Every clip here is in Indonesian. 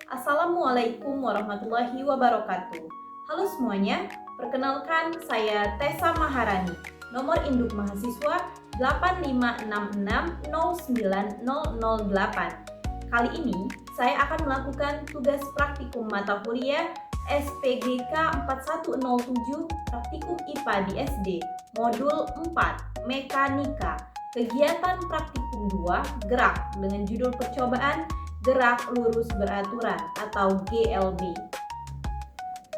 Assalamualaikum warahmatullahi wabarakatuh. Halo semuanya, perkenalkan saya Tessa Maharani, nomor induk mahasiswa 8566090008. Kali ini saya akan melakukan tugas praktikum mata kuliah SPGK 4107 Praktikum IPA di SD, Modul 4, Mekanika. Kegiatan praktikum 2, gerak, dengan judul percobaan gerak lurus beraturan atau GLB.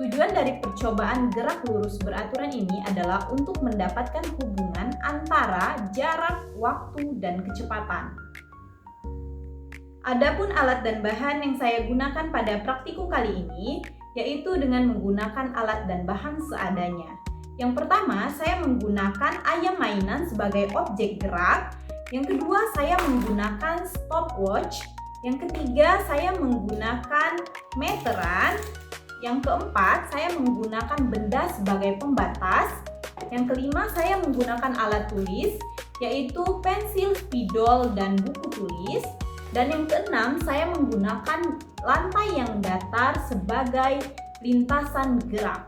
Tujuan dari percobaan gerak lurus beraturan ini adalah untuk mendapatkan hubungan antara jarak, waktu, dan kecepatan. Adapun alat dan bahan yang saya gunakan pada praktikum kali ini, yaitu dengan menggunakan alat dan bahan seadanya. Yang pertama, saya menggunakan ayam mainan sebagai objek gerak. Yang kedua, saya menggunakan stopwatch. Yang ketiga, saya menggunakan meteran. Yang keempat, saya menggunakan benda sebagai pembatas. Yang kelima, saya menggunakan alat tulis, yaitu pensil, spidol, dan buku tulis. Dan yang keenam, saya menggunakan lantai yang datar sebagai lintasan gerak.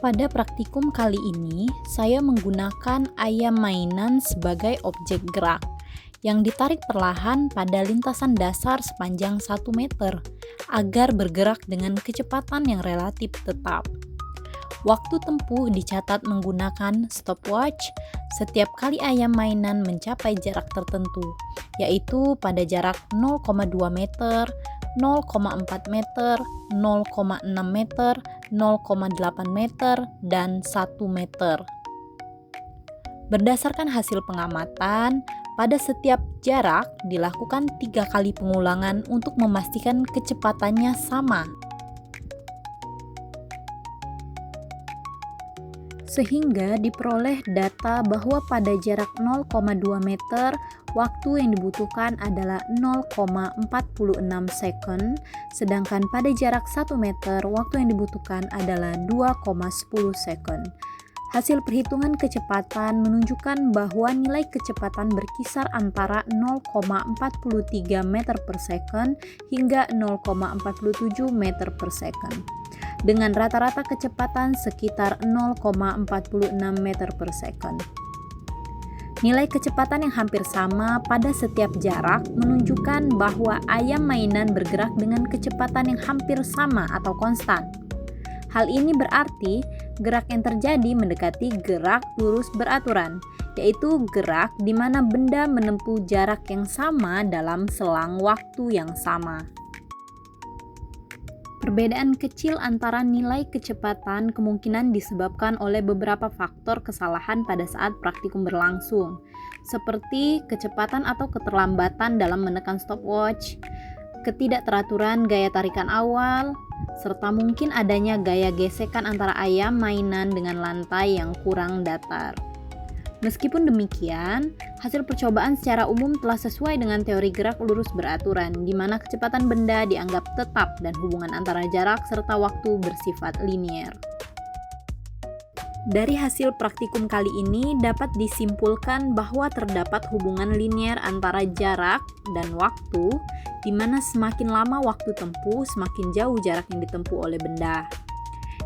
Pada praktikum kali ini, saya menggunakan ayam mainan sebagai objek gerak yang ditarik perlahan pada lintasan dasar sepanjang 1 meter agar bergerak dengan kecepatan yang relatif tetap. Waktu tempuh dicatat menggunakan stopwatch setiap kali ayam mainan mencapai jarak tertentu, yaitu pada jarak 0,2 meter, 0,4 meter, 0,6 meter, 0,8 meter, dan 1 meter. Berdasarkan hasil pengamatan, pada setiap jarak dilakukan 3 kali pengulangan untuk memastikan kecepatannya sama. Sehingga diperoleh data bahwa pada jarak 0,2 meter, waktu yang dibutuhkan adalah 0,46 second, sedangkan pada jarak 1 meter, waktu yang dibutuhkan adalah 2,10 second. Hasil perhitungan kecepatan menunjukkan bahwa nilai kecepatan berkisar antara 0,43 meter per second hingga 0,47 meter per second, dengan rata-rata kecepatan sekitar 0,46 meter per second. Nilai kecepatan yang hampir sama pada setiap jarak menunjukkan bahwa ayam mainan bergerak dengan kecepatan yang hampir sama atau konstan. Hal ini berarti gerak yang terjadi mendekati gerak lurus beraturan, yaitu gerak di mana benda menempuh jarak yang sama dalam selang waktu yang sama. Perbedaan kecil antara nilai kecepatan kemungkinan disebabkan oleh beberapa faktor kesalahan pada saat praktikum berlangsung, seperti kecepatan atau keterlambatan dalam menekan stopwatch, ketidakteraturan gaya tarikan awal, serta mungkin adanya gaya gesekan antara ayam mainan dengan lantai yang kurang datar. Meskipun demikian, hasil percobaan secara umum telah sesuai dengan teori gerak lurus beraturan, di mana kecepatan benda dianggap tetap dan hubungan antara jarak serta waktu bersifat linier. Dari hasil praktikum kali ini dapat disimpulkan bahwa terdapat hubungan linier antara jarak dan waktu, di mana semakin lama waktu tempuh, semakin jauh jarak yang ditempuh oleh benda.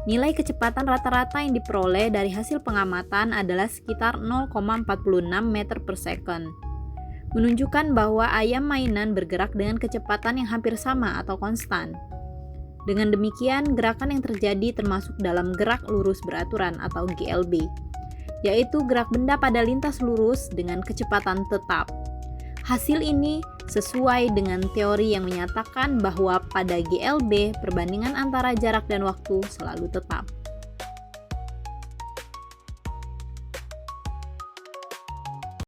Nilai kecepatan rata-rata yang diperoleh dari hasil pengamatan adalah sekitar 0,46 meter per second, menunjukkan bahwa ayam mainan bergerak dengan kecepatan yang hampir sama atau konstan. Dengan demikian, gerakan yang terjadi termasuk dalam gerak lurus beraturan atau GLB, yaitu gerak benda pada lintas lurus dengan kecepatan tetap. Hasil ini sesuai dengan teori yang menyatakan bahwa pada GLB, perbandingan antara jarak dan waktu selalu tetap.